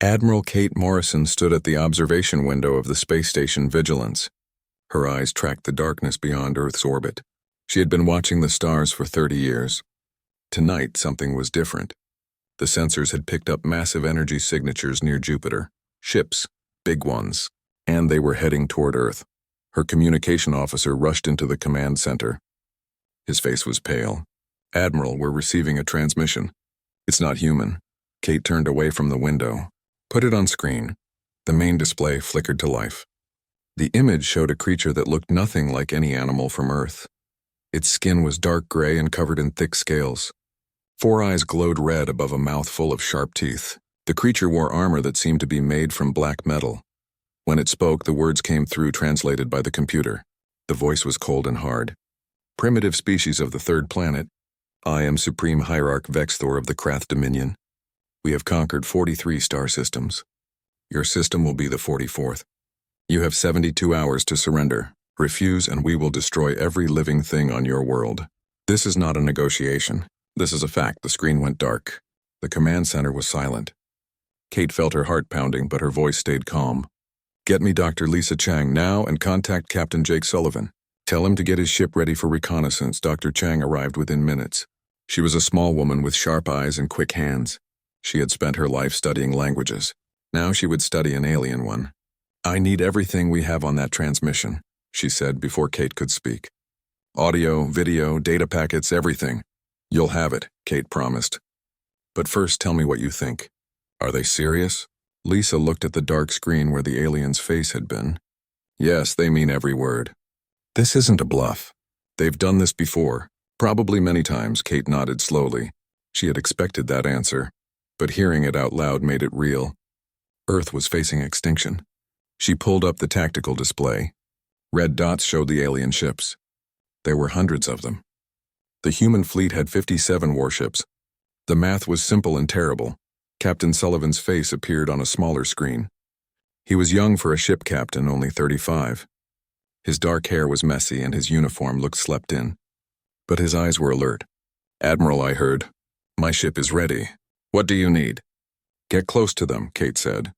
Admiral Kate Morrison stood at the observation window of the space station Vigilance. Her eyes tracked the darkness beyond Earth's orbit. She had been watching the stars for 30 years. Tonight, something was different. The sensors had picked up massive energy signatures near Jupiter. Ships, big ones, and they were heading toward Earth. Her communication officer rushed into the command center. His face was pale. "Admiral, we're receiving a transmission." "It's not human." Kate turned away from the window. "Put it on screen." The main display flickered to life. The image showed a creature that looked nothing like any animal from Earth. Its skin was dark gray and covered in thick scales. 4 eyes glowed red above a mouth full of sharp teeth. The creature wore armor that seemed to be made from black metal. When it spoke, the words came through translated by the computer. The voice was cold and hard. "Primitive species of the third planet. I am Supreme Hierarch Vexthor of the Krath Dominion. We have conquered 43 star systems. Your system will be the 44th. You have 72 hours to surrender. Refuse and we will destroy every living thing on your world." This is not a negotiation. This is a fact. The screen went dark. The command center was silent. Kate felt her heart pounding, but her voice stayed calm. "Get me Dr. Lisa Chang now and contact Captain Jake Sullivan. Tell him to get his ship ready for reconnaissance." Dr. Chang arrived within minutes. She was a small woman with sharp eyes and quick hands. She had spent her life studying languages. Now she would study an alien one. "I need everything we have on that transmission," she said before Kate could speak. "Audio, video, data packets, everything." "You'll have it," Kate promised. "But first tell me what you think. Are they serious?" Lisa looked at the dark screen where the alien's face had been. "Yes, they mean every word. This isn't a bluff. They've done this before, probably many times." Kate nodded slowly. She had expected that answer, but hearing it out loud made it real. Earth was facing extinction. She pulled up the tactical display. Red dots showed the alien ships. There were hundreds of them. The human fleet had 57 warships. The math was simple and terrible. Captain Sullivan's face appeared on a smaller screen. He was young for a ship captain, only 35. His dark hair was messy and his uniform looked slept in. But his eyes were alert. "Admiral, I heard. My ship is ready. What do you need?" "Get close to them," Kate said.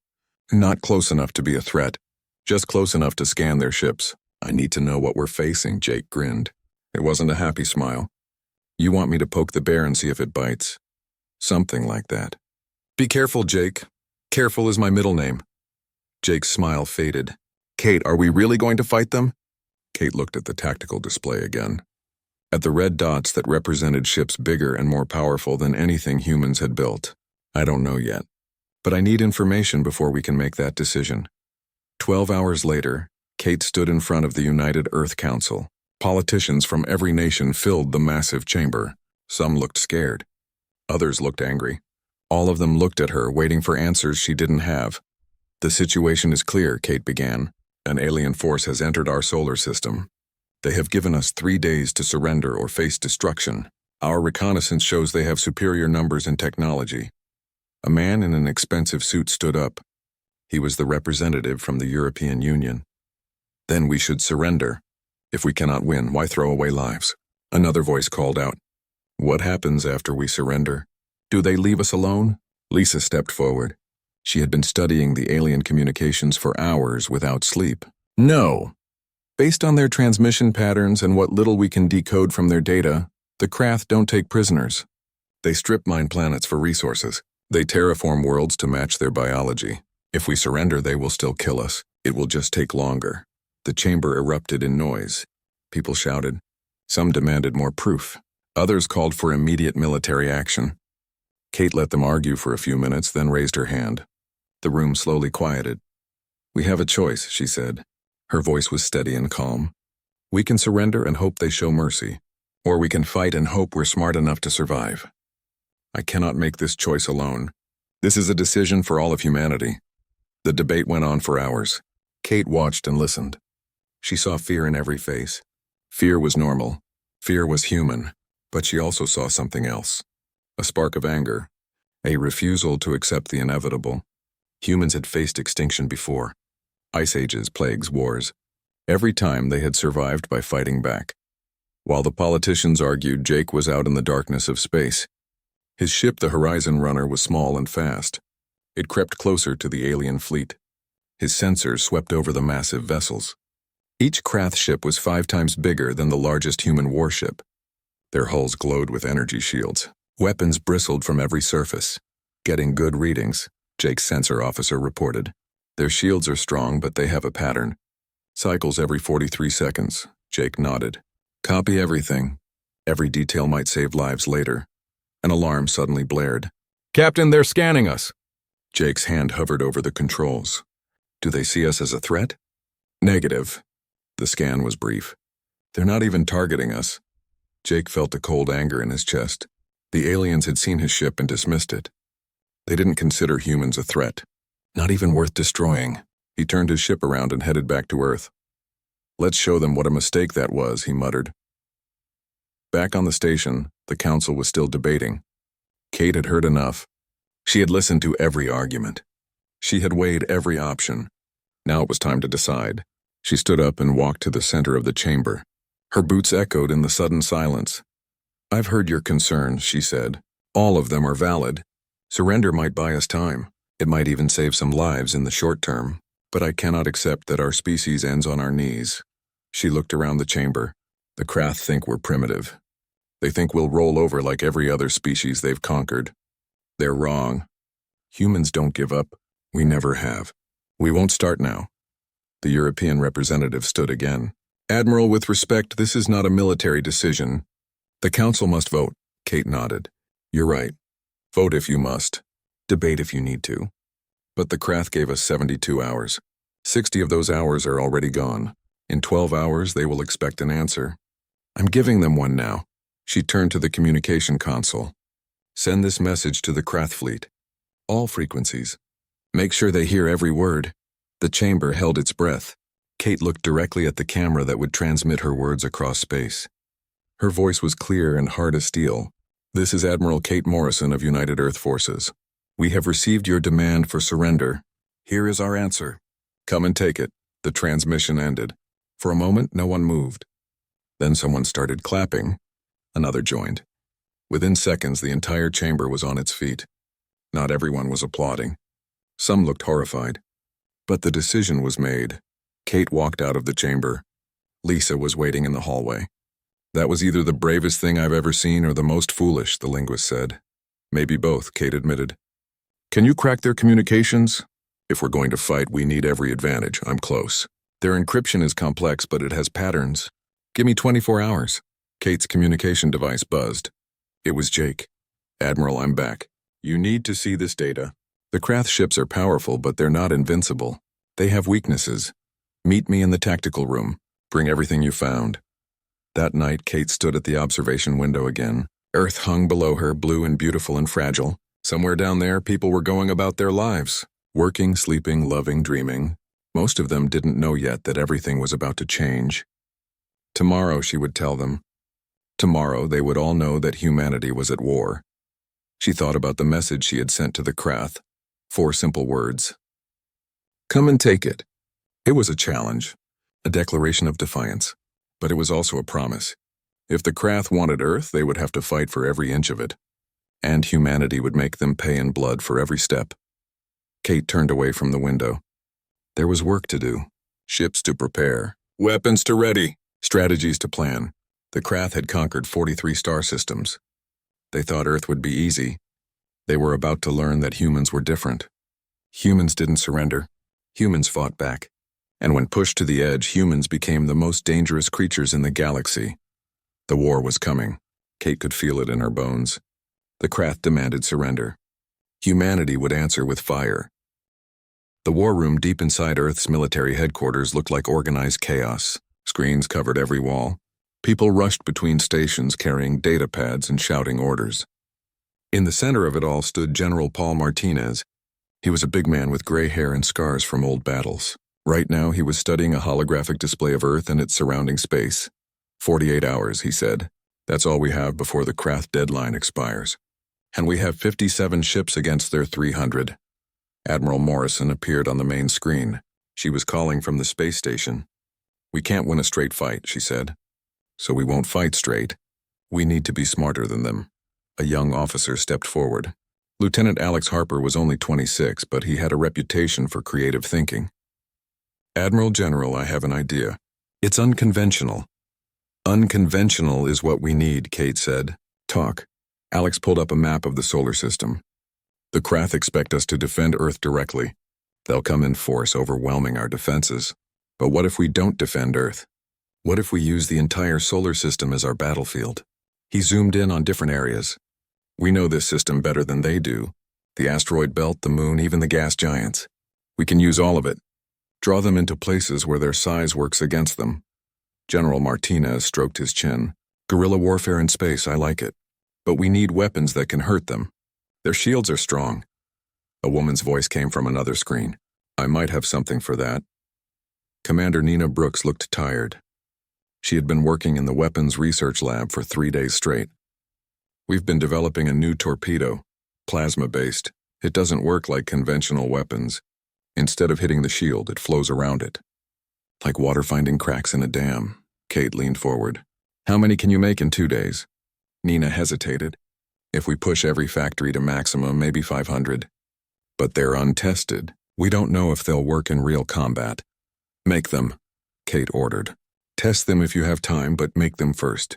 "Not close enough to be a threat. Just close enough to scan their ships." "I need to know what we're facing," Jake grinned. It wasn't a happy smile. "You want me to poke the bear and see if it bites?" "Something like that." "Be careful, Jake. Careful is my middle name." Jake's smile faded. "Kate, are we really going to fight them?" Kate looked at the tactical display again. At the red dots that represented ships bigger and more powerful than anything humans had built. "I don't know yet. But I need information before we can make that decision." 12 hours later, Kate stood in front of the United Earth Council. Politicians from every nation filled the massive chamber. Some looked scared. Others looked angry. All of them looked at her, waiting for answers she didn't have. "The situation is clear," Kate began. "An alien force has entered our solar system. They have given us 3 days to surrender or face destruction. Our reconnaissance shows they have superior numbers and technology." A man in an expensive suit stood up. He was the representative from the European Union. "Then we should surrender. If we cannot win, why throw away lives?" Another voice called out. "What happens after we surrender? Do they leave us alone?" Lisa stepped forward. She had been studying the alien communications for hours without sleep. "No. Based on their transmission patterns and what little we can decode from their data, the Krath don't take prisoners. They strip mine planets for resources. They terraform worlds to match their biology. If we surrender, they will still kill us. It will just take longer." The chamber erupted in noise. People shouted. Some demanded more proof. Others called for immediate military action. Kate let them argue for a few minutes, then raised her hand. The room slowly quieted. "We have a choice," she said. Her voice was steady and calm. "We can surrender and hope they show mercy. Or we can fight and hope we're smart enough to survive. I cannot make this choice alone. This is a decision for all of humanity." The debate went on for hours. Kate watched and listened. She saw fear in every face. Fear was normal. Fear was human. But she also saw something else. A spark of anger. A refusal to accept the inevitable. Humans had faced extinction before. Ice ages, plagues, wars. Every time they had survived by fighting back. While the politicians argued, Jake was out in the darkness of space. His ship, the Horizon Runner, was small and fast. It crept closer to the alien fleet. His sensors swept over the massive vessels. Each Krath ship was 5 times bigger than the largest human warship. Their hulls glowed with energy shields. Weapons bristled from every surface. Getting good readings, Jake's sensor officer reported. Their shields are strong, but they have a pattern. Cycles every 43 seconds, Jake nodded. Copy everything. Every detail might save lives later. An alarm suddenly blared. Captain, they're scanning us. Jake's hand hovered over the controls. Do they see us as a threat? Negative. The scan was brief. They're not even targeting us. Jake felt a cold anger in his chest. The aliens had seen his ship and dismissed it. They didn't consider humans a threat. Not even worth destroying. He turned his ship around and headed back to Earth. Let's show them what a mistake that was, he muttered. Back on the station, the council was still debating. Kate had heard enough. She had listened to every argument. She had weighed every option. Now it was time to decide. She stood up and walked to the center of the chamber. Her boots echoed in the sudden silence. I've heard your concerns, she said. All of them are valid. Surrender might buy us time. It might even save some lives in the short term. But I cannot accept that our species ends on our knees. She looked around the chamber. The Krath think we're primitive. They think we'll roll over like every other species they've conquered. They're wrong. Humans don't give up. We never have. We won't start now. The European representative stood again. Admiral, with respect, this is not a military decision. The council must vote. Kate nodded. You're right. Vote if you must. Debate if you need to. But the Krath gave us 72 hours. 60 of those hours are already gone. In 12 hours, they will expect an answer. I'm giving them one now. She turned to the communication console. Send this message to the Krath fleet. All frequencies. Make sure they hear every word. The chamber held its breath. Kate looked directly at the camera that would transmit her words across space. Her voice was clear and hard as steel. This is Admiral Kate Morrison of United Earth Forces. We have received your demand for surrender. Here is our answer. Come and take it. The transmission ended. For a moment, no one moved. Then someone started clapping. Another joined. Within seconds, the entire chamber was on its feet. Not everyone was applauding. Some looked horrified. But the decision was made. Kate walked out of the chamber. Lisa was waiting in the hallway. That was either the bravest thing I've ever seen or the most foolish, the linguist said. Maybe both, Kate admitted. Can you crack their communications? If we're going to fight, we need every advantage. I'm close. Their encryption is complex, but it has patterns. Give me 24 hours. Kate's communication device buzzed. It was Jake. Admiral, I'm back. You need to see this data. The Krath ships are powerful, but they're not invincible. They have weaknesses. Meet me in the tactical room. Bring everything you found. That night, Kate stood at the observation window again. Earth hung below her, blue and beautiful and fragile. Somewhere down there, people were going about their lives. Working, sleeping, loving, dreaming. Most of them didn't know yet that everything was about to change. Tomorrow, she would tell them. Tomorrow, they would all know that humanity was at war. She thought about the message she had sent to the Krath. 4 simple words. Come and take it. It was a challenge, a declaration of defiance, but it was also a promise. If the Krath wanted Earth, they would have to fight for every inch of it, and humanity would make them pay in blood for every step. Kate turned away from the window. There was work to do, ships to prepare, weapons to ready, strategies to plan. The Krath had conquered 43 star systems. They thought Earth would be easy. They were about to learn that humans were different. Humans didn't surrender. Humans fought back. And when pushed to the edge, humans became the most dangerous creatures in the galaxy. The war was coming. Kate could feel it in her bones. The Krath demanded surrender. Humanity would answer with fire. The war room deep inside Earth's military headquarters looked like organized chaos. Screens covered every wall. People rushed between stations carrying data pads and shouting orders. In the center of it all stood General Paul Martinez. He was a big man with gray hair and scars from old battles. Right now, he was studying a holographic display of Earth and its surrounding space. 48 hours, he said. That's all we have before the Krath deadline expires. And we have 57 ships against their 300. Admiral Morrison appeared on the main screen. She was calling from the space station. We can't win a straight fight, she said. So we won't fight straight. We need to be smarter than them. A young officer stepped forward. Lieutenant Alex Harper was only 26, but he had a reputation for creative thinking. Admiral General, I have an idea. It's unconventional. Unconventional is what we need, Kate said. Talk. Alex pulled up a map of the solar system. The Krath expect us to defend Earth directly. They'll come in force, overwhelming our defenses. But what if we don't defend Earth? What if we use the entire solar system as our battlefield? He zoomed in on different areas. We know this system better than they do. The asteroid belt, the moon, even the gas giants. We can use all of it. Draw them into places where their size works against them. General Martinez stroked his chin. Guerrilla warfare in space, I like it. But we need weapons that can hurt them. Their shields are strong. A woman's voice came from another screen. I might have something for that. Commander Nina Brooks looked tired. She had been working in the weapons research lab for 3 days straight. We've been developing a new torpedo, plasma-based. It doesn't work like conventional weapons. Instead of hitting the shield, it flows around it. Like water finding cracks in a dam. Kate leaned forward. How many can you make in 2 days? Nina hesitated. If we push every factory to maximum, maybe 500. But they're untested. We don't know if they'll work in real combat. Make them, Kate ordered. Test them if you have time, but make them first.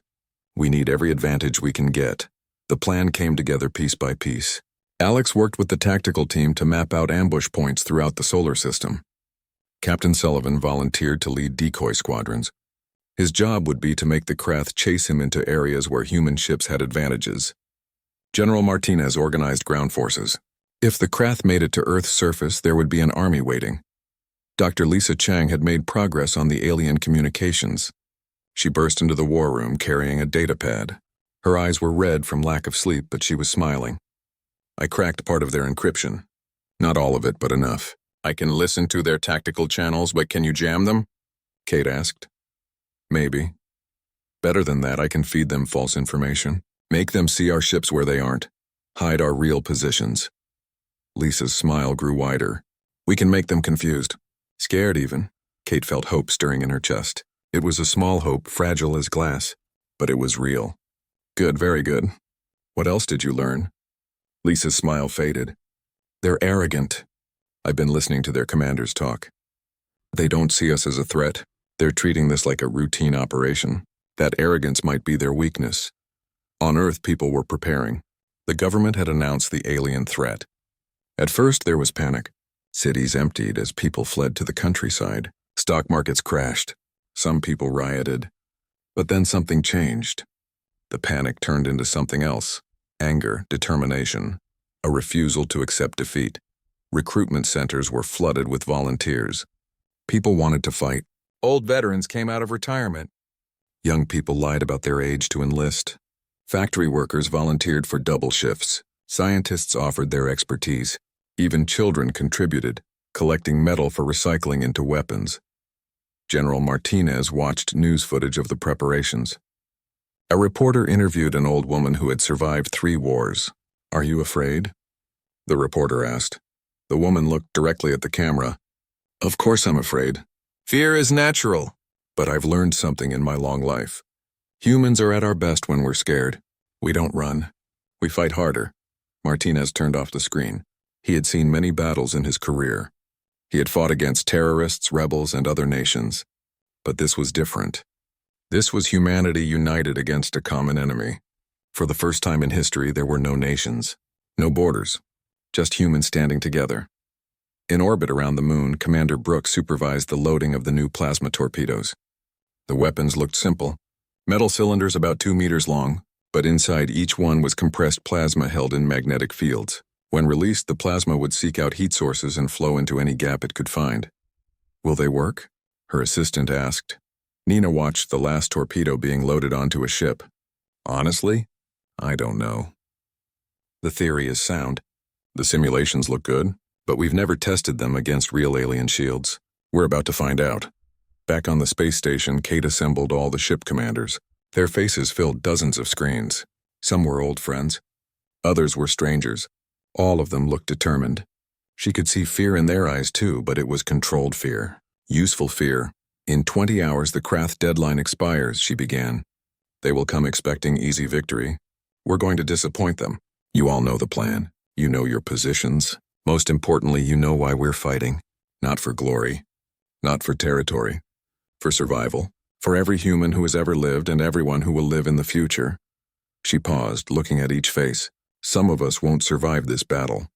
We need every advantage we can get. The plan came together piece by piece. Alex worked with the tactical team to map out ambush points throughout the solar system. Captain Sullivan volunteered to lead decoy squadrons. His job would be to make the Krath chase him into areas where human ships had advantages. General Martinez organized ground forces. If the Krath made it to Earth's surface, there would be an army waiting. Dr. Lisa Chang had made progress on the alien communications. She burst into the war room carrying a data pad. Her eyes were red from lack of sleep, but she was smiling. I cracked part of their encryption. Not all of it, but enough. I can listen to their tactical channels, but can you jam them? Kate asked. Maybe. Better than that, I can feed them false information. Make them see our ships where they aren't. Hide our real positions. Lisa's smile grew wider. We can make them confused. Scared even. Kate felt hope stirring in her chest. It was a small hope, fragile as glass, but it was real. Good, very good. What else did you learn? Lisa's smile faded. They're arrogant. I've been listening to their commanders talk. They don't see us as a threat. They're treating this like a routine operation. That arrogance might be their weakness. On Earth, people were preparing. The government had announced the alien threat. At first, there was panic. Cities emptied as people fled to the countryside. Stock markets crashed. Some people rioted. But then something changed. The panic turned into something else. Anger, determination, a refusal to accept defeat. Recruitment centers were flooded with volunteers. People wanted to fight. Old veterans came out of retirement. Young people lied about their age to enlist. Factory workers volunteered for double shifts. Scientists offered their expertise. Even children contributed, collecting metal for recycling into weapons. General Martinez watched news footage of the preparations. A reporter interviewed an old woman who had survived 3 wars. Are you afraid? The reporter asked. The woman looked directly at the camera. Of course I'm afraid. Fear is natural. But I've learned something in my long life. Humans are at our best when we're scared. We don't run. We fight harder. Martinez turned off the screen. He had seen many battles in his career. He had fought against terrorists, rebels, and other nations. But this was different. This was humanity united against a common enemy. For the first time in history, there were no nations, no borders, just humans standing together. In orbit around the moon, Commander Brooks supervised the loading of the new plasma torpedoes. The weapons looked simple. Metal cylinders about 2 meters long, but inside each one was compressed plasma held in magnetic fields. When released, the plasma would seek out heat sources and flow into any gap it could find. Will they work? Her assistant asked. Nina watched the last torpedo being loaded onto a ship. Honestly, I don't know. The theory is sound. The simulations look good, but we've never tested them against real alien shields. We're about to find out. Back on the space station, Kate assembled all the ship commanders. Their faces filled dozens of screens. Some were old friends. Others were strangers. All of them looked determined. She could see fear in their eyes too, but it was controlled fear. Useful fear. In 20 hours, the Krath deadline expires, she began. They will come expecting easy victory. We're going to disappoint them. You all know the plan. You know your positions. Most importantly, you know why we're fighting. Not for glory. Not for territory. For survival. For every human who has ever lived and everyone who will live in the future. She paused, looking at each face. Some of us won't survive this battle.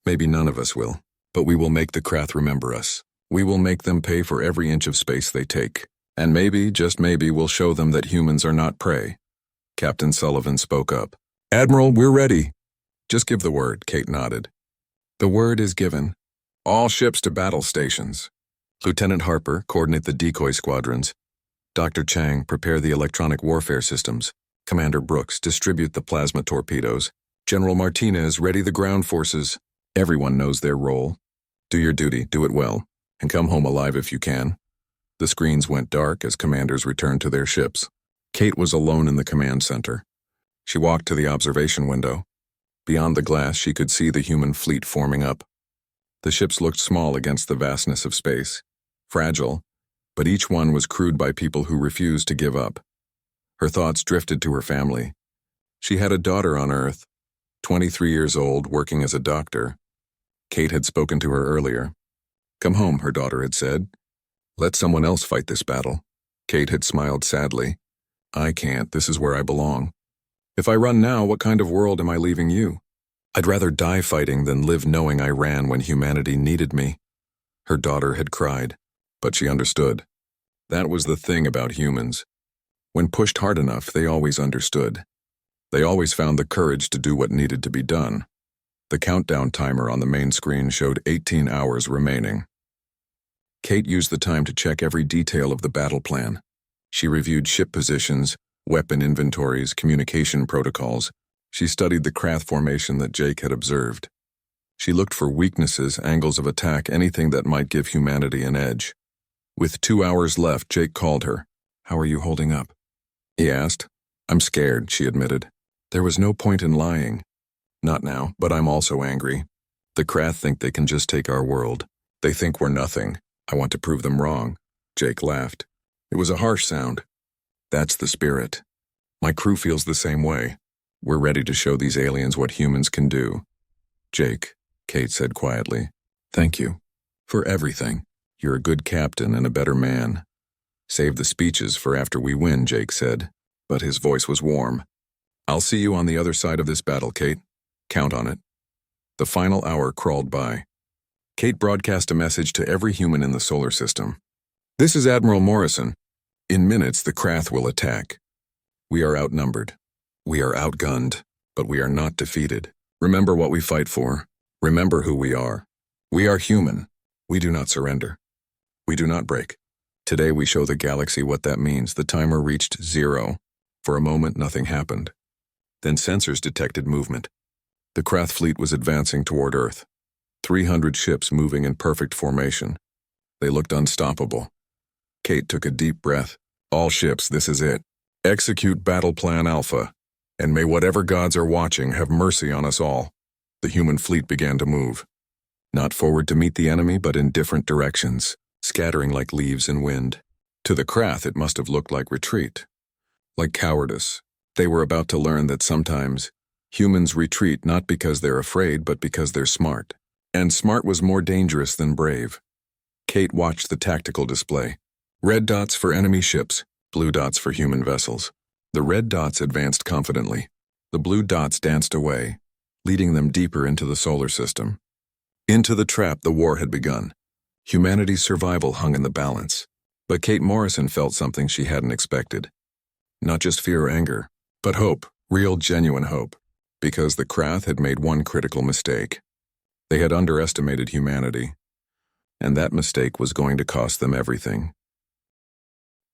Maybe none of us will. But we will make the Krath remember us. We will make them pay for every inch of space they take. And maybe, just maybe, we'll show them that humans are not prey. Captain Sullivan spoke up. Admiral, we're ready. Just give the word, Kate nodded. The word is given. All ships to battle stations. Lieutenant Harper, coordinate the decoy squadrons. Dr. Chang, prepare the electronic warfare systems. Commander Brooks, distribute the plasma torpedoes. General Martinez, ready the ground forces. Everyone knows their role. Do your duty, do it well, and come home alive if you can. The screens went dark as commanders returned to their ships. Kate was alone in the command center. She walked to the observation window. Beyond the glass, she could see the human fleet forming up. The ships looked small against the vastness of space. Fragile, but each one was crewed by people who refused to give up. Her thoughts drifted to her family. She had a daughter on Earth, 23 years old, working as a doctor. Kate had spoken to her earlier. Come home, her daughter had said. Let someone else fight this battle. Kate had smiled sadly. I can't, this is where I belong. If I run now, what kind of world am I leaving you? I'd rather die fighting than live knowing I ran when humanity needed me. Her daughter had cried, but she understood. That was the thing about humans. When pushed hard enough, they always understood. They always found the courage to do what needed to be done. The countdown timer on the main screen showed 18 hours remaining. Kate used the time to check every detail of the battle plan. She reviewed ship positions, weapon inventories, communication protocols. She studied the Krath formation that Jake had observed. She looked for weaknesses, angles of attack, anything that might give humanity an edge. With 2 hours left, Jake called her. How are you holding up? He asked. I'm scared, she admitted. There was no point in lying. Not now, but I'm also angry. The Krath think they can just take our world. They think we're nothing. I want to prove them wrong. Jake laughed. It was a harsh sound. That's the spirit. My crew feels the same way. We're ready to show these aliens what humans can do. Jake, Kate said quietly, thank you. For everything. You're a good captain and a better man. Save the speeches for after we win, Jake said, but his voice was warm. I'll see you on the other side of this battle, Kate. Count on it. The final hour crawled by. Kate broadcast a message to every human in the solar system. This is Admiral Morrison. In minutes, the Krath will attack. We are outnumbered. We are outgunned, but we are not defeated. Remember what we fight for. Remember who we are. We are human. We do not surrender. We do not break. Today we show the galaxy what that means. The timer reached 0. For a moment, nothing happened. Then sensors detected movement. The Krath fleet was advancing toward Earth. 300 ships moving in perfect formation. They looked unstoppable. Kate took a deep breath. All ships, this is it. Execute Battle Plan Alpha, and may whatever gods are watching have mercy on us all. The human fleet began to move. Not forward to meet the enemy, but in different directions, scattering like leaves in wind. To the Krath, it must have looked like retreat. Like cowardice. They were about to learn that sometimes humans retreat not because they're afraid, but because they're smart. And smart was more dangerous than brave. Kate watched the tactical display. Red dots for enemy ships, blue dots for human vessels. The red dots advanced confidently. The blue dots danced away, leading them deeper into the solar system. Into the trap the war had begun. Humanity's survival hung in the balance. But Kate Morrison felt something she hadn't expected. Not just fear or anger, but hope, real genuine hope. Because the Krath had made one critical mistake. They had underestimated humanity. And that mistake was going to cost them everything.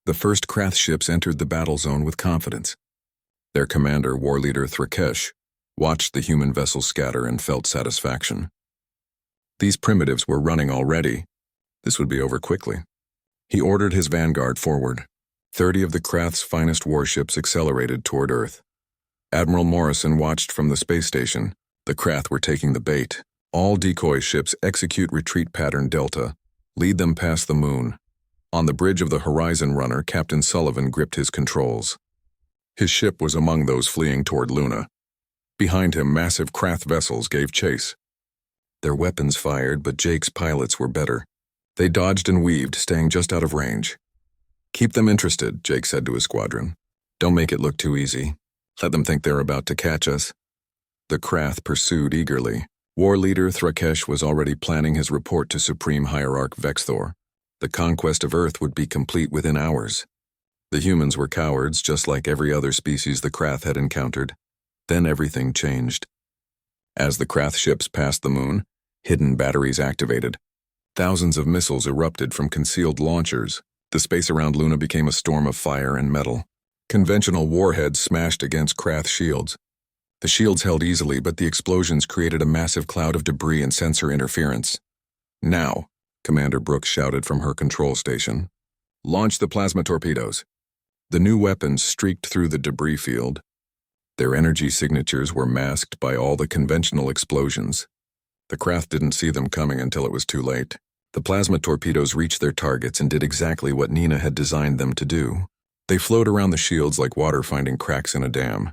The first Krath ships entered the battle zone with confidence. Their commander, war leader Thrakesh, watched the human vessels scatter and felt satisfaction. These primitives were running already. This would be over quickly. He ordered his vanguard forward. 30 of the Krath's finest warships accelerated toward Earth. Admiral Morrison watched from the space station. The Krath were taking the bait. All decoy ships execute retreat pattern Delta. Lead them past the moon. On the bridge of the Horizon Runner, Captain Sullivan gripped his controls. His ship was among those fleeing toward Luna. Behind him, massive Krath vessels gave chase. Their weapons fired, but Jake's pilots were better. They dodged and weaved, staying just out of range. "Keep them interested," Jake said to his squadron. "Don't make it look too easy. Let them think they're about to catch us." The Krath pursued eagerly. War leader Thrakesh was already planning his report to Supreme Hierarch Vexthor. The conquest of Earth would be complete within hours. The humans were cowards, just like every other species the Krath had encountered. Then everything changed. As the Krath ships passed the moon, hidden batteries activated. Thousands of missiles erupted from concealed launchers. The space around Luna became a storm of fire and metal. Conventional warheads smashed against Krath shields. The shields held easily, but the explosions created a massive cloud of debris and sensor interference. "Now," Commander Brooks shouted from her control station. "Launch the plasma torpedoes." The new weapons streaked through the debris field. Their energy signatures were masked by all the conventional explosions. The Krath didn't see them coming until it was too late. The plasma torpedoes reached their targets and did exactly what Nina had designed them to do. They flowed around the shields like water finding cracks in a dam.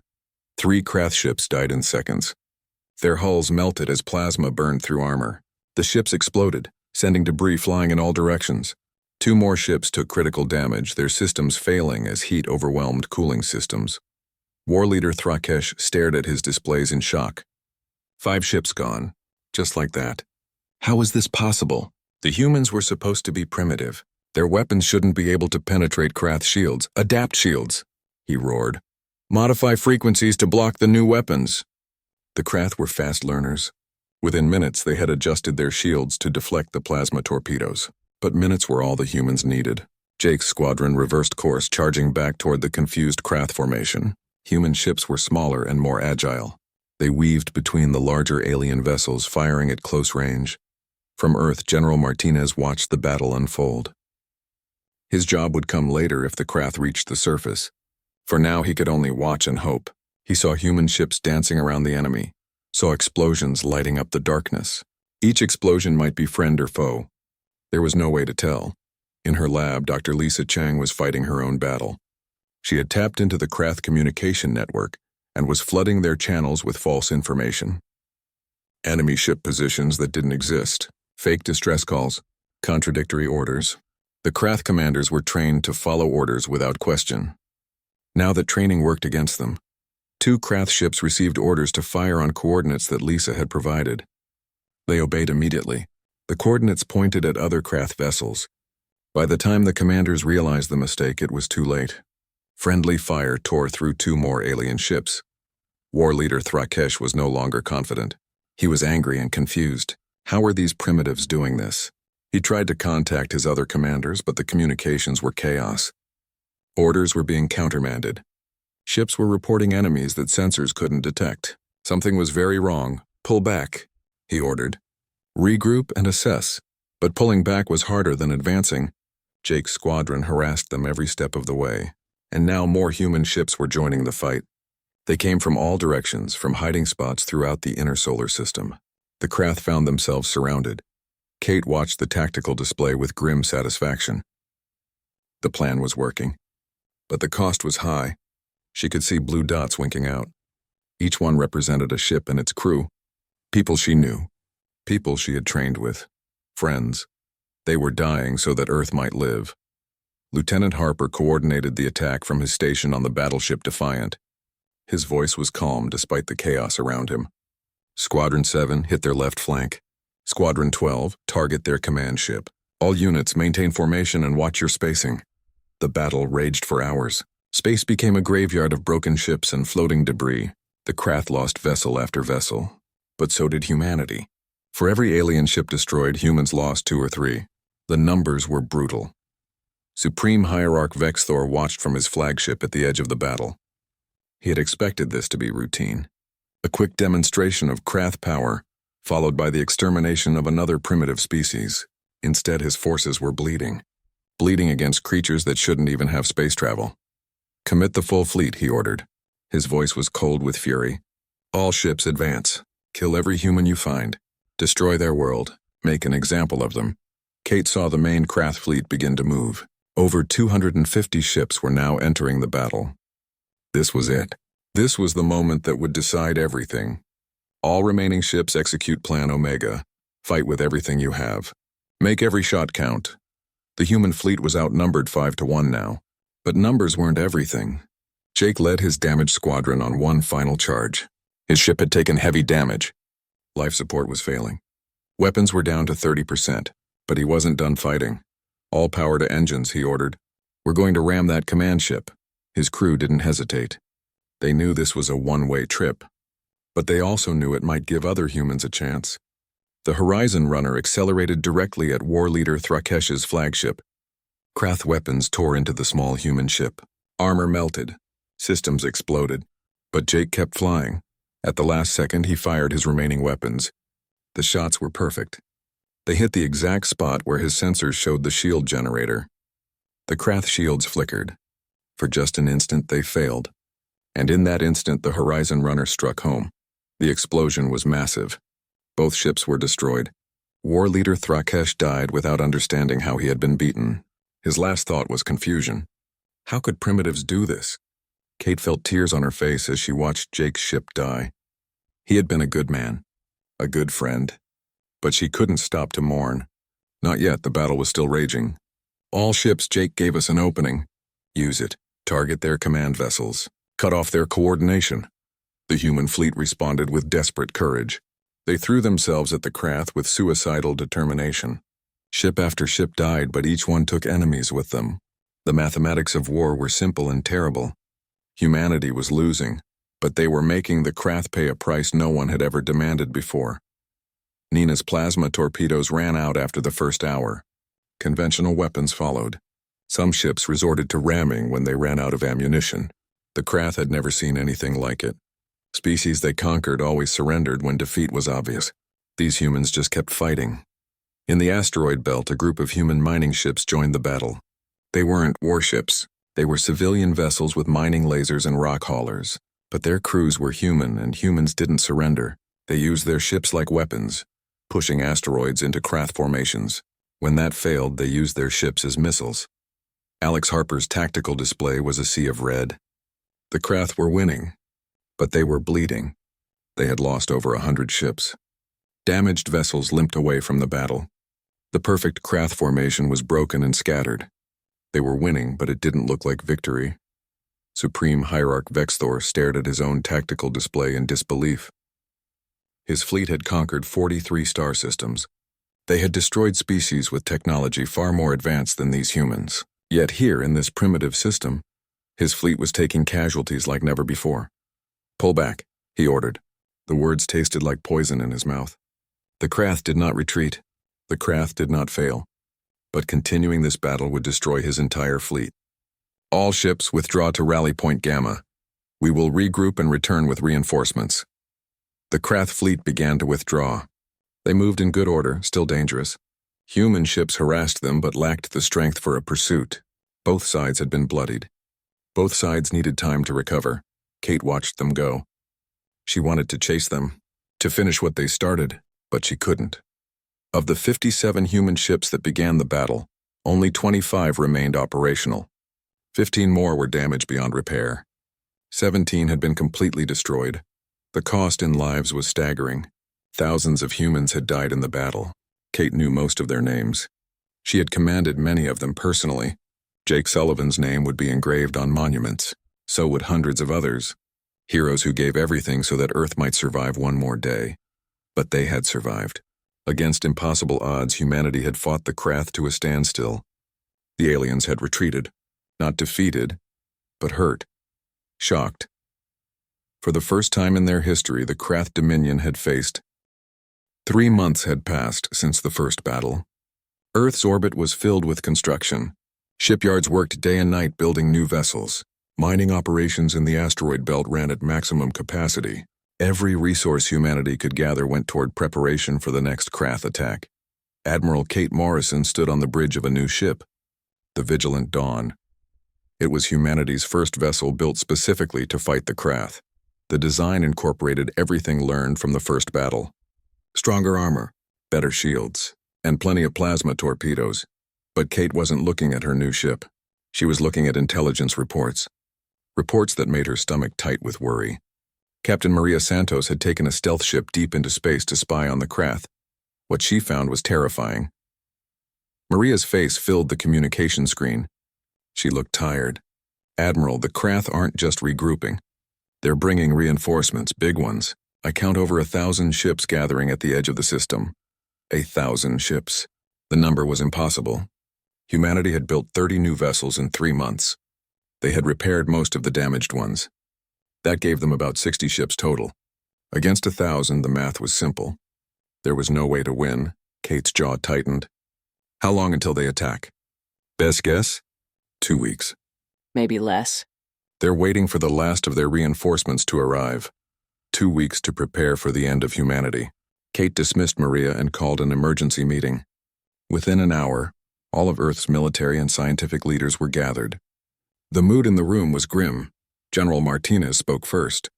3 Krath ships died in seconds. Their hulls melted as plasma burned through armor. The ships exploded, sending debris flying in all directions. 2 more ships took critical damage, their systems failing as heat overwhelmed cooling systems. War leader Thrakesh stared at his displays in shock. 5 ships gone. Just like that. How is this possible? The humans were supposed to be primitive. Their weapons shouldn't be able to penetrate Krath shields. Adapt shields, he roared. Modify frequencies to block the new weapons. The Krath were fast learners. Within minutes, they had adjusted their shields to deflect the plasma torpedoes. But minutes were all the humans needed. Jake's squadron reversed course, charging back toward the confused Krath formation. Human ships were smaller and more agile. They weaved between the larger alien vessels, firing at close range. From Earth, General Martinez watched the battle unfold. His job would come later if the Krath reached the surface. For now, he could only watch and hope. He saw human ships dancing around the enemy, saw explosions lighting up the darkness. Each explosion might be friend or foe. There was no way to tell. In her lab, Dr. Lisa Chang was fighting her own battle. She had tapped into the Krath communication network and was flooding their channels with false information. Enemy ship positions that didn't exist, fake distress calls, contradictory orders. The Krath commanders were trained to follow orders without question. Now that training worked against them, 2 Krath ships received orders to fire on coordinates that Lisa had provided. They obeyed immediately. The coordinates pointed at other Krath vessels. By the time the commanders realized the mistake, it was too late. Friendly fire tore through 2 more alien ships. War leader Thrakesh was no longer confident. He was angry and confused. How were these primitives doing this? He tried to contact his other commanders, but the communications were chaos. Orders were being countermanded. Ships were reporting enemies that sensors couldn't detect. Something was very wrong. "Pull back," he ordered. "Regroup and assess." But pulling back was harder than advancing. Jake's squadron harassed them every step of the way. And now more human ships were joining the fight. They came from all directions, from hiding spots throughout the inner solar system. The Krath found themselves surrounded. Kate watched the tactical display with grim satisfaction. The plan was working. But the cost was high. She could see blue dots winking out. Each one represented a ship and its crew. People she knew. People she had trained with. Friends. They were dying so that Earth might live. Lieutenant Harper coordinated the attack from his station on the battleship Defiant. His voice was calm despite the chaos around him. Squadron 7, hit their left flank. Squadron 12, target their command ship. All units, maintain formation and watch your spacing. The battle raged for hours. Space became a graveyard of broken ships and floating debris. The Krath lost vessel after vessel. But so did humanity. For every alien ship destroyed, humans lost 2 or 3. The numbers were brutal. Supreme Hierarch Vexthor watched from his flagship at the edge of the battle. He had expected this to be routine. A quick demonstration of Krath power, followed by the extermination of another primitive species. Instead, his forces were bleeding. Bleeding against creatures that shouldn't even have space travel. "Commit the full fleet," he ordered. His voice was cold with fury. "All ships advance. Kill every human you find. Destroy their world. Make an example of them." Kate saw the main Krath fleet begin to move. Over 250 ships were now entering the battle. This was it. This was the moment that would decide everything. All remaining ships execute Plan Omega. Fight with everything you have. Make every shot count. The human fleet was outnumbered 5-1 now. But numbers weren't everything. Jake led his damaged squadron on one final charge. His ship had taken heavy damage. Life support was failing. Weapons were down to 30%, but he wasn't done fighting. All power to engines, he ordered. We're going to ram that command ship. His crew didn't hesitate. They knew this was a one-way trip. But they also knew it might give other humans a chance. The Horizon Runner accelerated directly at War Leader Thrakesh's flagship. Krath weapons tore into the small human ship. Armor melted. Systems exploded. But Jake kept flying. At the last second, he fired his remaining weapons. The shots were perfect. They hit the exact spot where his sensors showed the shield generator. The Krath shields flickered. For just an instant, they failed. And in that instant, the Horizon Runner struck home. The explosion was massive. Both ships were destroyed. War Leader Thrakesh died without understanding how he had been beaten. His last thought was confusion. How could primitives do this? Kate felt tears on her face as she watched Jake's ship die. He had been a good man, a good friend. But she couldn't stop to mourn. Not yet, the battle was still raging. All ships, Jake gave us an opening. Use it. Target their command vessels. Cut off their coordination. The human fleet responded with desperate courage. They threw themselves at the Krath with suicidal determination. Ship after ship died, but each one took enemies with them. The mathematics of war were simple and terrible. Humanity was losing, but they were making the Krath pay a price no one had ever demanded before. Nina's plasma torpedoes ran out after the first hour. Conventional weapons followed. Some ships resorted to ramming when they ran out of ammunition. The Krath had never seen anything like it. Species they conquered always surrendered when defeat was obvious. These humans just kept fighting. In the asteroid belt, a group of human mining ships joined the battle. They weren't warships. They were civilian vessels with mining lasers and rock haulers. But their crews were human, and humans didn't surrender. They used their ships like weapons, pushing asteroids into Krath formations. When that failed, they used their ships as missiles. Alex Harper's tactical display was a sea of red. The Krath were winning, but they were bleeding. They had lost over 100 ships. Damaged vessels limped away from the battle. The perfect Krath formation was broken and scattered. They were winning, but it didn't look like victory. Supreme Hierarch Vexthor stared at his own tactical display in disbelief. His fleet had conquered 43 star systems. They had destroyed species with technology far more advanced than these humans. Yet here, in this primitive system, his fleet was taking casualties like never before. "Pull back," he ordered. The words tasted like poison in his mouth. The Krath did not retreat. The Krath did not fail. But continuing this battle would destroy his entire fleet. "All ships withdraw to Rally Point Gamma. We will regroup and return with reinforcements." The Krath fleet began to withdraw. They moved in good order, still dangerous. Human ships harassed them but lacked the strength for a pursuit. Both sides had been bloodied. Both sides needed time to recover. Kate watched them go. She wanted to chase them, to finish what they started, but she couldn't. Of the 57 human ships that began the battle, only 25 remained operational. 15 more were damaged beyond repair. 17 had been completely destroyed. The cost in lives was staggering. Thousands of humans had died in the battle. Kate knew most of their names. She had commanded many of them personally. Jake Sullivan's name would be engraved on monuments. So would hundreds of others. Heroes who gave everything so that Earth might survive one more day. But they had survived. Against impossible odds, humanity had fought the Krath to a standstill. The aliens had retreated. Not defeated, but hurt. Shocked. For the first time in their history, the Krath Dominion had faced. 3 months had passed since the first battle. Earth's orbit was filled with construction. Shipyards worked day and night building new vessels. Mining operations in the asteroid belt ran at maximum capacity. Every resource humanity could gather went toward preparation for the next Krath attack. Admiral Kate Morrison stood on the bridge of a new ship, the Vigilant Dawn. It was humanity's first vessel built specifically to fight the Krath. The design incorporated everything learned from the first battle. Stronger armor, better shields, and plenty of plasma torpedoes. But Kate wasn't looking at her new ship. She was looking at intelligence reports. reports that made her stomach tight with worry. Captain Maria Santos had taken a stealth ship deep into space to spy on the Krath. What she found was terrifying. Maria's face filled the communication screen. She looked tired. Admiral, the Krath aren't just regrouping. They're bringing reinforcements, big ones. I count over 1,000 ships gathering at the edge of the system. 1,000 ships. The number was impossible. Humanity had built 30 new vessels in 3 months. They had repaired most of the damaged ones. That gave them about 60 ships total. Against 1,000, the math was simple. There was no way to win. Kate's jaw tightened. How long until they attack? Best guess? 2 weeks. Maybe less. They're waiting for the last of their reinforcements to arrive. 2 weeks to prepare for the end of humanity. Kate dismissed Maria and called an emergency meeting. Within an hour, all of Earth's military and scientific leaders were gathered. The mood in the room was grim. General Martinez spoke first.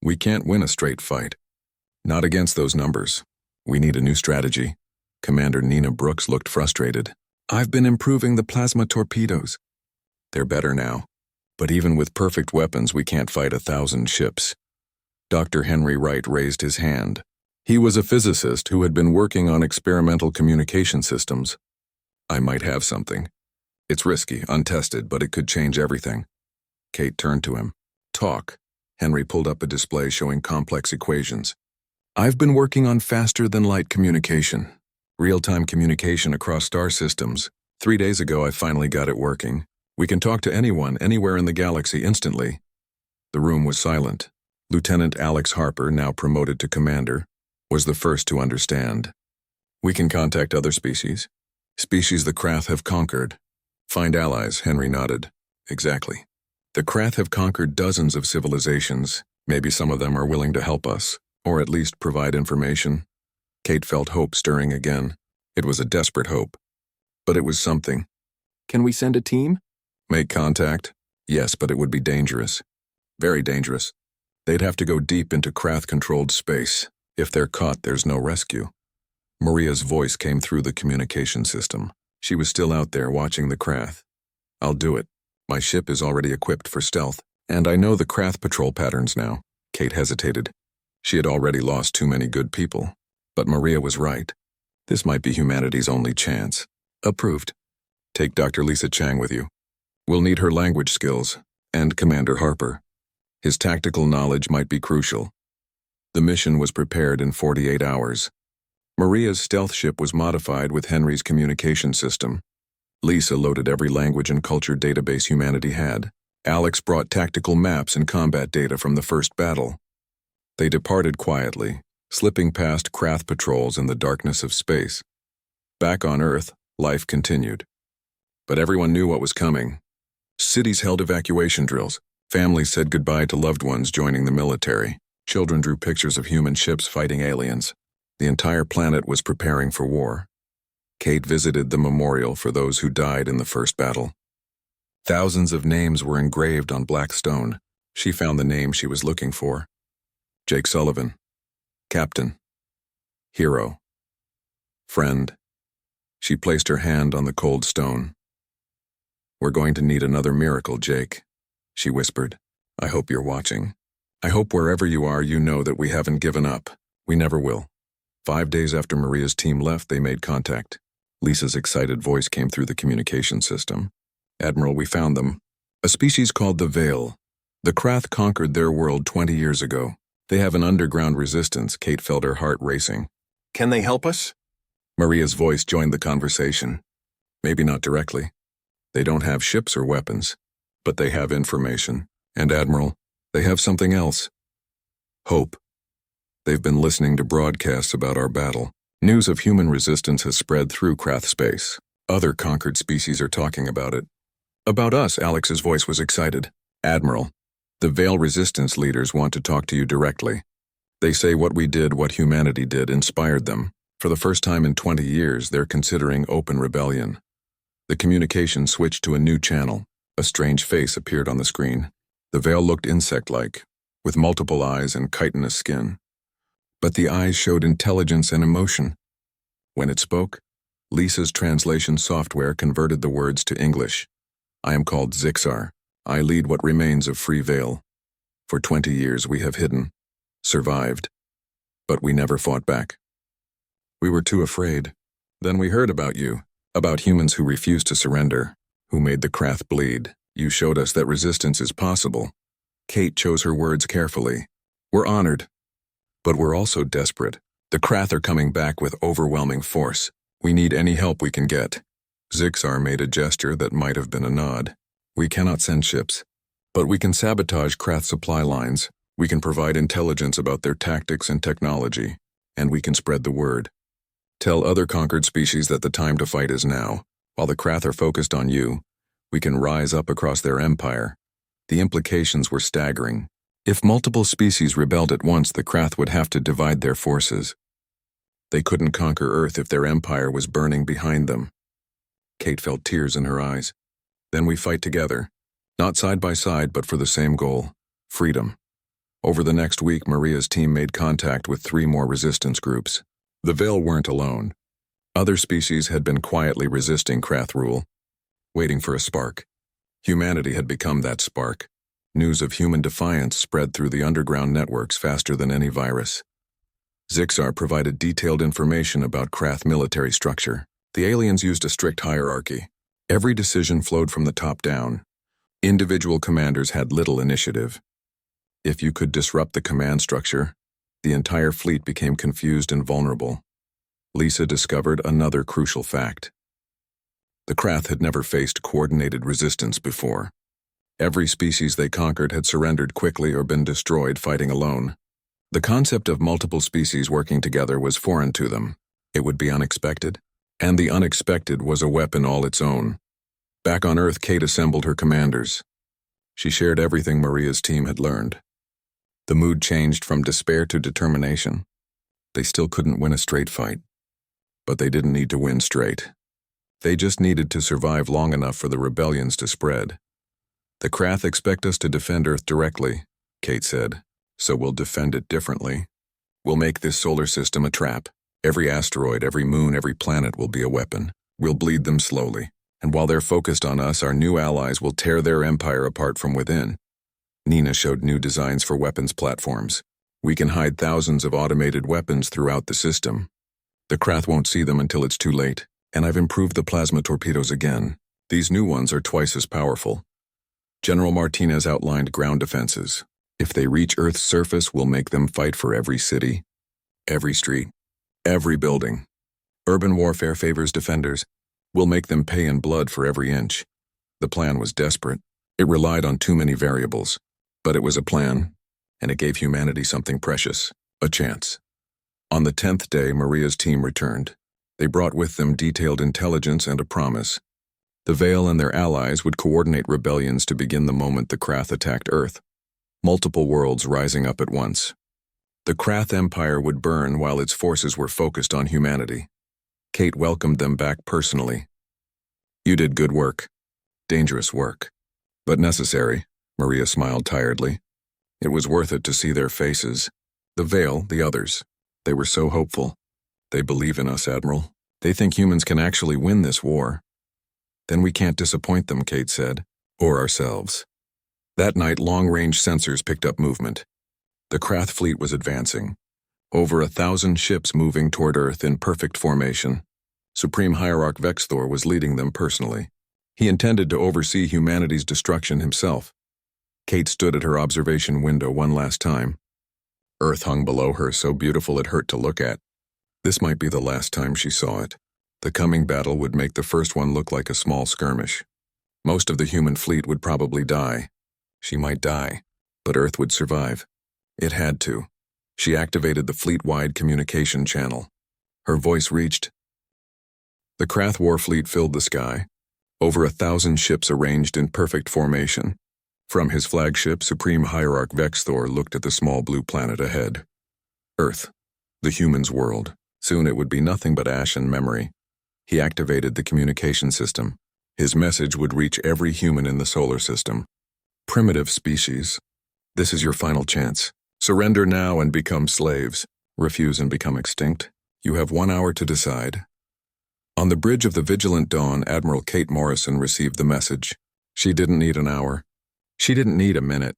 We can't win a straight fight. Not against those numbers. We need a new strategy. Commander Nina Brooks looked frustrated. I've been improving the plasma torpedoes. They're better now. But even with perfect weapons, we can't fight 1,000 ships. Dr. Henry Wright raised his hand. He was a physicist who had been working on experimental communication systems. I might have something. It's risky, untested, but it could change everything. Kate turned to him. Talk. Henry pulled up a display showing complex equations. I've been working on faster-than-light communication. Real-time communication across star systems. 3 days ago, I finally got it working. We can talk to anyone, anywhere in the galaxy instantly. The room was silent. Lieutenant Alex Harper, now promoted to commander, was the first to understand. We can contact other species. Species the Krath have conquered. Find allies, Henry nodded. Exactly. The Krath have conquered dozens of civilizations. Maybe some of them are willing to help us, or at least provide information. Kate felt hope stirring again. It was a desperate hope. But it was something. Can we send a team? Make contact? Yes, but it would be dangerous. Very dangerous. They'd have to go deep into Krath-controlled space. If they're caught, there's no rescue. Maria's voice came through the communication system. She was still out there watching the Krath. I'll do it. My ship is already equipped for stealth, and I know the Krath patrol patterns now. Kate hesitated. She had already lost too many good people. But Maria was right. This might be humanity's only chance. Approved. Take Dr. Lisa Chang with you. We'll need her language skills, and Commander Harper. His tactical knowledge might be crucial. The mission was prepared in 48 hours. Maria's stealth ship was modified with Henry's communication system. Lisa loaded every language and culture database humanity had. Alex brought tactical maps and combat data from the first battle. They departed quietly, slipping past Krath patrols in the darkness of space. Back on Earth, life continued. But everyone knew what was coming. Cities held evacuation drills. Families said goodbye to loved ones joining the military. Children drew pictures of human ships fighting aliens. The entire planet was preparing for war. Kate visited the memorial for those who died in the first battle. Thousands of names were engraved on black stone. She found the name she was looking for. Jake Sullivan. Captain. Hero. Friend. She placed her hand on the cold stone. We're going to need another miracle, Jake, she whispered. I hope you're watching. I hope wherever you are, you know that we haven't given up. We never will. 5 days after Maria's team left, they made contact. Lisa's excited voice came through the communication system. Admiral, we found them. A species called the Veil. The Krath conquered their world 20 years ago. They have an underground resistance. Kate felt her heart racing. Can they help us? Maria's voice joined the conversation. Maybe not directly. They don't have ships or weapons, but they have information. And Admiral, they have something else. Hope. They've been listening to broadcasts about our battle. News of human resistance has spread through Krath space. Other conquered species are talking about it. About us, Alex's voice was excited. Admiral, the Veil resistance leaders want to talk to you directly. They say what we did, what humanity did, inspired them. For the first time in 20 years, they're considering open rebellion. The communication switched to a new channel. A strange face appeared on the screen. The Veil looked insect-like, with multiple eyes and chitinous skin. But the eyes showed intelligence and emotion. When it spoke, Lisa's translation software converted the words to English. I am called Zixar. I lead what remains of Free Vale. For 20 years we have hidden, survived, but we never fought back. We were too afraid. Then we heard about you, about humans who refused to surrender, who made the Krath bleed. You showed us that resistance is possible. Kate chose her words carefully. We're honored, but we're also desperate. The Krath are coming back with overwhelming force. We need any help we can get. Zixar made a gesture that might have been a nod. We cannot send ships, but we can sabotage Krath supply lines. We can provide intelligence about their tactics and technology, and we can spread the word. Tell other conquered species that the time to fight is now. While the Krath are focused on you, we can rise up across their empire. The implications were staggering. If multiple species rebelled at once, the Krath would have to divide their forces. They couldn't conquer Earth if their empire was burning behind them. Kate felt tears in her eyes. Then we fight together, not side by side, but for the same goal, freedom. Over the next week, Maria's team made contact with 3 more resistance groups. The Vale weren't alone. Other species had been quietly resisting Krath rule, waiting for a spark. Humanity had become that spark. News of human defiance spread through the underground networks faster than any virus. Zixar provided detailed information about Krath military structure. The aliens used a strict hierarchy. Every decision flowed from the top down. Individual commanders had little initiative. If you could disrupt the command structure, the entire fleet became confused and vulnerable. Lisa discovered another crucial fact. The Krath had never faced coordinated resistance before. Every species they conquered had surrendered quickly or been destroyed fighting alone. The concept of multiple species working together was foreign to them. It would be unexpected, and the unexpected was a weapon all its own. Back on Earth, Kate assembled her commanders. She shared everything Maria's team had learned. The mood changed from despair to determination. They still couldn't win a straight fight, but they didn't need to win straight. They just needed to survive long enough for the rebellions to spread. The Krath expect us to defend Earth directly, Kate said, so we'll defend it differently. We'll make this solar system a trap. Every asteroid, every moon, every planet will be a weapon. We'll bleed them slowly, and while they're focused on us, our new allies will tear their empire apart from within. Nina showed new designs for weapons platforms. We can hide thousands of automated weapons throughout the system. The Krath won't see them until it's too late, and I've improved the plasma torpedoes again. These new ones are twice as powerful. General Martinez outlined ground defenses. If they reach Earth's surface, we'll make them fight for every city, every street, every building. Urban warfare favors defenders. We'll make them pay in blood for every inch. The plan was desperate. It relied on too many variables. But it was a plan, and it gave humanity something precious, a chance. On the 10th day, Maria's team returned. They brought with them detailed intelligence and a promise. The Vale and their allies would coordinate rebellions to begin the moment the Krath attacked Earth. Multiple worlds rising up at once. The Krath Empire would burn while its forces were focused on humanity. Kate welcomed them back personally. You did good work. Dangerous work. But necessary. Maria smiled tiredly. It was worth it to see their faces. The Vale, the others. They were so hopeful. They believe in us, Admiral. They think humans can actually win this war. Then we can't disappoint them, Kate said. Or ourselves. That night, long-range sensors picked up movement. The Krath fleet was advancing. Over 1,000 ships moving toward Earth in perfect formation. Supreme Hierarch Vexthor was leading them personally. He intended to oversee humanity's destruction himself. Kate stood at her observation window one last time. Earth hung below her, so beautiful it hurt to look at. This might be the last time she saw it. The coming battle would make the first one look like a small skirmish. Most of the human fleet would probably die. She might die, but Earth would survive. It had to. She activated the fleet-wide communication channel. Her voice reached. The Krath war fleet filled the sky. Over 1,000 ships arranged in perfect formation. From his flagship, Supreme Hierarch Vexthor looked at the small blue planet ahead. Earth, the humans' world. Soon it would be nothing but ash and memory. He activated the communication system. His message would reach every human in the solar system. Primitive species, this is your final chance. Surrender now and become slaves. Refuse and become extinct. You have 1 hour to decide. On the bridge of the Vigilant Dawn, Admiral Kate Morrison received the message. She didn't need an hour. She didn't need a minute.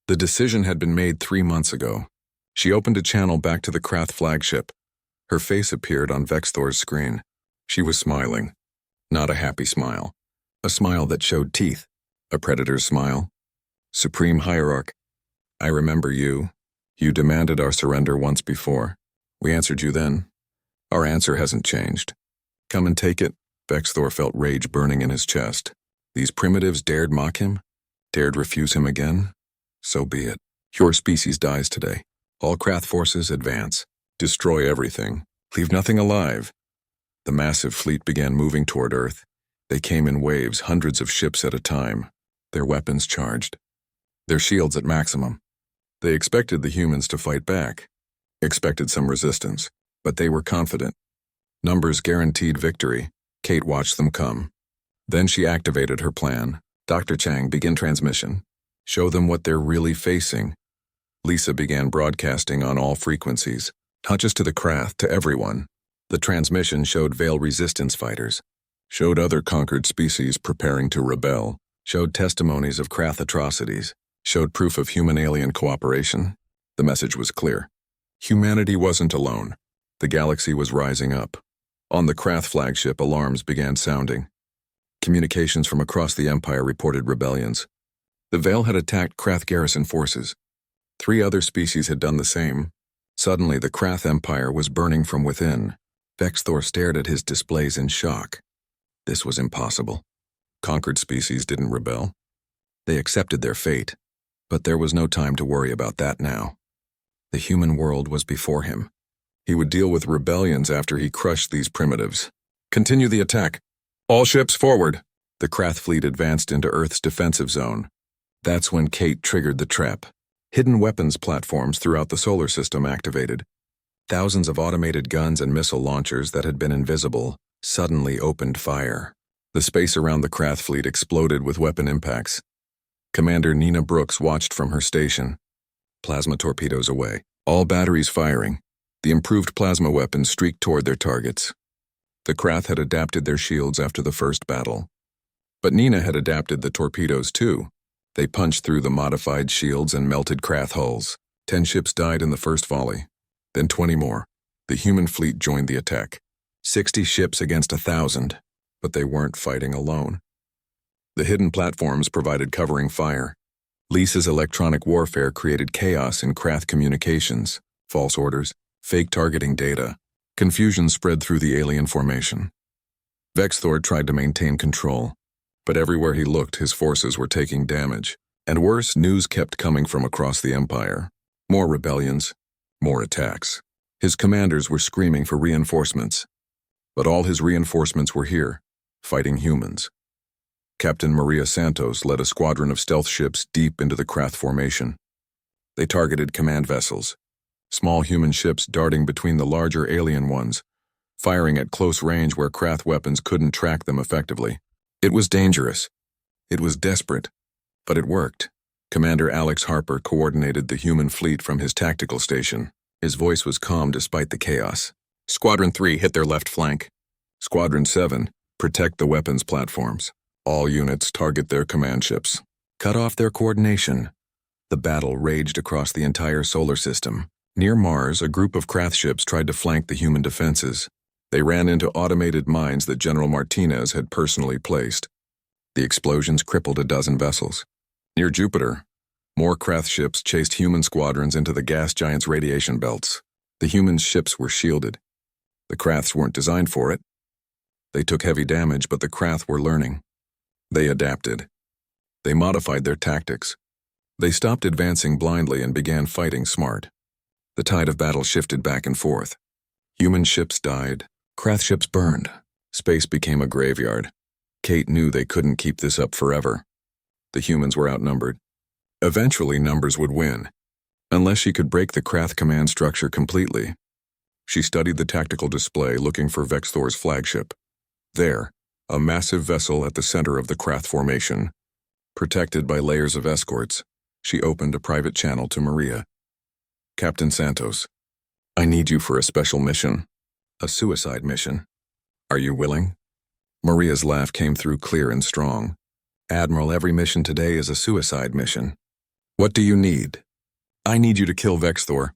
The decision had been made 3 months ago. She opened a channel back to the Krath flagship. Her face appeared on Vexthor's screen. She was smiling. Not a happy smile. A smile that showed teeth. A predator's smile. Supreme Hierarch. I remember you. You demanded our surrender once before. We answered you then. Our answer hasn't changed. Come and take it. Vexthor felt rage burning in his chest. These primitives dared mock him? Dared refuse him again? So be it. Your species dies today. All Krath forces advance. Destroy everything. Leave nothing alive. The massive fleet began moving toward Earth. They came in waves, hundreds of ships at a time. Their weapons charged. Their shields at maximum. They expected the humans to fight back. Expected some resistance. But they were confident. Numbers guaranteed victory. Kate watched them come. Then she activated her plan. Dr. Chang, begin transmission. Show them what they're really facing. Lisa began broadcasting on all frequencies, not just to the Krath, to everyone. The transmission showed Veil resistance fighters, showed other conquered species preparing to rebel, showed testimonies of Krath atrocities, showed proof of human-alien cooperation. The message was clear. Humanity wasn't alone. The galaxy was rising up. On the Krath flagship, alarms began sounding. Communications from across the Empire reported rebellions. The Veil had attacked Krath garrison forces. 3 other species had done the same. Suddenly, the Krath Empire was burning from within. Vexthor stared at his displays in shock. This was impossible. Conquered species didn't rebel. They accepted their fate. But there was no time to worry about that now. The human world was before him. He would deal with rebellions after he crushed these primitives. Continue the attack. All ships forward. The Krath fleet advanced into Earth's defensive zone. That's when Kate triggered the trap. Hidden weapons platforms throughout the solar system activated. Thousands of automated guns and missile launchers that had been invisible suddenly opened fire. The space around the Krath fleet exploded with weapon impacts. Commander Nina Brooks watched from her station. Plasma torpedoes away. All batteries firing. The improved plasma weapons streaked toward their targets. The Krath had adapted their shields after the first battle. But Nina had adapted the torpedoes too. They punched through the modified shields and melted Krath hulls. 10 ships died in the first volley. Then 20 more. The human fleet joined the attack. 60 ships against 1,000. But they weren't fighting alone. The hidden platforms provided covering fire. Lisa's electronic warfare created chaos in Krath communications, false orders, fake targeting data. Confusion spread through the alien formation. Vexthor tried to maintain control, but everywhere he looked, his forces were taking damage. And worse, news kept coming from across the Empire. More rebellions, more attacks. His commanders were screaming for reinforcements. But all his reinforcements were here, fighting humans. Captain Maria Santos led a squadron of stealth ships deep into the Krath formation. They targeted command vessels, small human ships darting between the larger alien ones, firing at close range where Krath weapons couldn't track them effectively. It was dangerous. It was desperate. But it worked. Commander Alex Harper coordinated the human fleet from his tactical station. His voice was calm despite the chaos. Squadron 3, hit their left flank. Squadron 7, protect the weapons platforms. All units target their command ships. Cut off their coordination. The battle raged across the entire solar system. Near Mars, a group of Krath ships tried to flank the human defenses. They ran into automated mines that General Martinez had personally placed. The explosions crippled a dozen vessels. Near Jupiter, more Krath ships chased human squadrons into the gas giant's radiation belts. The human ships were shielded. The Kraths weren't designed for it. They took heavy damage, but the Krath were learning. They adapted. They modified their tactics. They stopped advancing blindly and began fighting smart. The tide of battle shifted back and forth. Human ships died. Krath ships burned. Space became a graveyard. Kate knew they couldn't keep this up forever. The humans were outnumbered. Eventually, numbers would win, unless she could break the Krath command structure completely. She studied the tactical display, looking for Vexthor's flagship. There, a massive vessel at the center of the Krath formation. Protected by layers of escorts, she opened a private channel to Maria. Captain Santos, I need you for a special mission. A suicide mission. Are you willing? Maria's laugh came through clear and strong. Admiral, every mission today is a suicide mission. What do you need? I need you to kill Vexthor.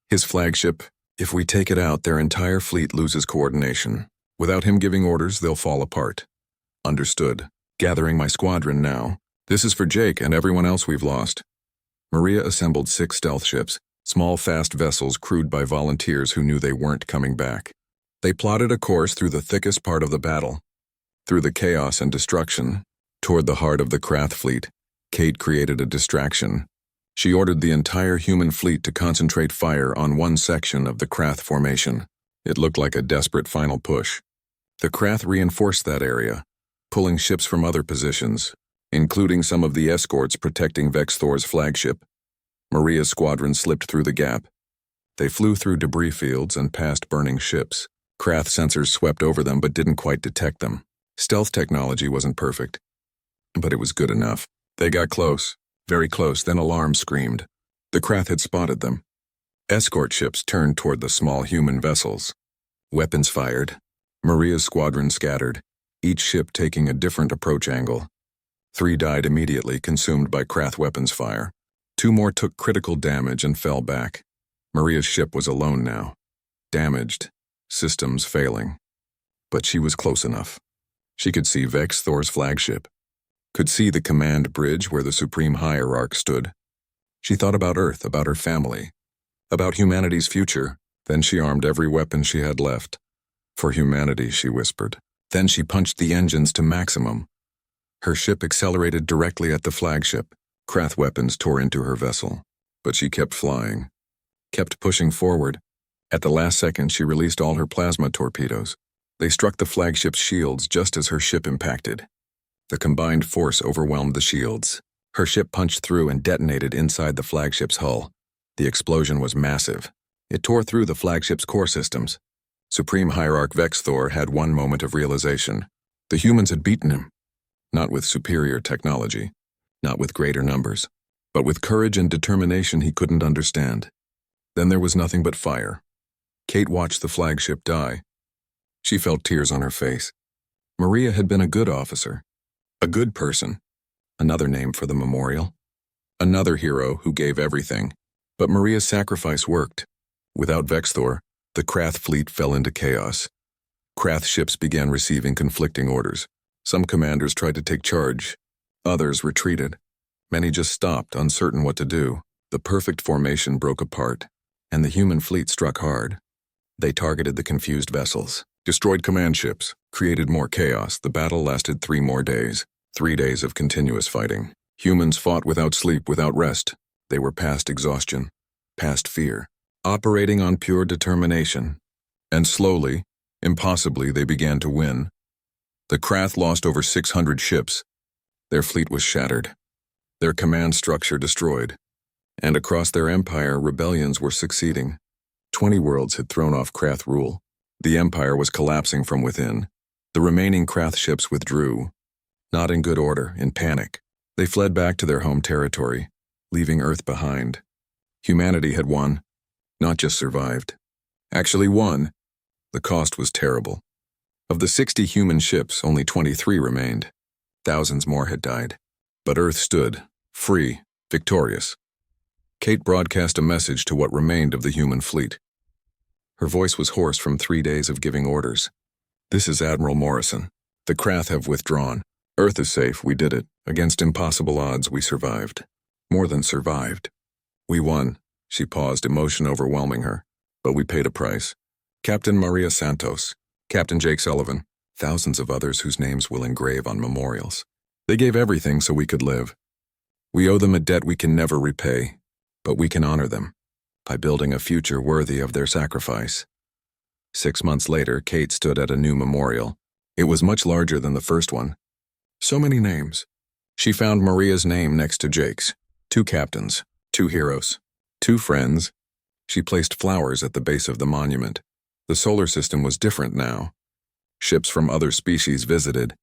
His flagship. If we take it out, their entire fleet loses coordination. Without him giving orders, they'll fall apart. Understood. Gathering my squadron now. This is for Jake and everyone else we've lost. Maria assembled 6 stealth ships, small fast vessels crewed by volunteers who knew they weren't coming back. They plotted a course through the thickest part of the battle. Through the chaos and destruction, toward the heart of the Krath fleet, Kate created a distraction. She ordered the entire human fleet to concentrate fire on one section of the Krath formation. It looked like a desperate final push. The Krath reinforced that area, pulling ships from other positions, including some of the escorts protecting Vexthor's flagship. Maria's squadron slipped through the gap. They flew through debris fields and past burning ships. Krath sensors swept over them but didn't quite detect them. Stealth technology wasn't perfect, but it was good enough. They got close, very close, then alarms screamed. The Krath had spotted them. Escort ships turned toward the small human vessels. Weapons fired. Maria's squadron scattered, each ship taking a different approach angle. 3 died immediately, consumed by Krath weapons fire. 2 more took critical damage and fell back. Maria's ship was alone now. Damaged, systems failing. But she was close enough. She could see Vexthor's flagship. Could see the command bridge where the Supreme Hierarch stood. She thought about Earth, about her family, about humanity's future. Then she armed every weapon she had left. For humanity, she whispered. Then she punched the engines to maximum. Her ship accelerated directly at the flagship. Krath weapons tore into her vessel. But she kept flying, kept pushing forward. At the last second, she released all her plasma torpedoes. They struck the flagship's shields just as her ship impacted. The combined force overwhelmed the shields. Her ship punched through and detonated inside the flagship's hull. The explosion was massive. It tore through the flagship's core systems. Supreme Hierarch Vexthor had one moment of realization. The humans had beaten him. Not with superior technology, not with greater numbers, but with courage and determination he couldn't understand. Then there was nothing but fire. Kate watched the flagship die. She felt tears on her face. Maria had been a good officer, a good person, another name for the memorial, another hero who gave everything. But Maria's sacrifice worked. Without Vexthor, the Krath fleet fell into chaos. Krath ships began receiving conflicting orders. Some commanders tried to take charge. Others retreated. Many just stopped, uncertain what to do. The perfect formation broke apart, and the human fleet struck hard. They targeted the confused vessels, destroyed command ships, created more chaos. The battle lasted 3 more days. 3 days of continuous fighting. Humans fought without sleep, without rest. They were past exhaustion, past fear, operating on pure determination. And slowly, impossibly, they began to win. The Krath lost over 600 ships. Their fleet was shattered, their command structure destroyed. And across their empire, rebellions were succeeding. 20 worlds had thrown off Krath rule. The empire was collapsing from within. The remaining Krath ships withdrew. Not in good order, in panic. They fled back to their home territory, leaving Earth behind. Humanity had won, not just survived. Actually won. The cost was terrible. Of the 60 human ships, only 23 remained. Thousands more had died. But Earth stood, free, victorious. Kate broadcast a message to what remained of the human fleet. Her voice was hoarse from 3 days of giving orders. This is Admiral Morrison. The Krath have withdrawn. Earth is safe, we did it. Against impossible odds, we survived. More than survived. We won. She paused, emotion overwhelming her. But we paid a price. Captain Maria Santos, Captain Jake Sullivan, thousands of others whose names we'll engrave on memorials. They gave everything so we could live. We owe them a debt we can never repay, but we can honor them by building a future worthy of their sacrifice. 6 months later, Kate stood at a new memorial. It was much larger than the first one. So many names. She found Maria's name next to Jake's. 2 captains, 2 heroes, 2 friends. She placed flowers at the base of the monument. The solar system was different now. Ships from other species visited,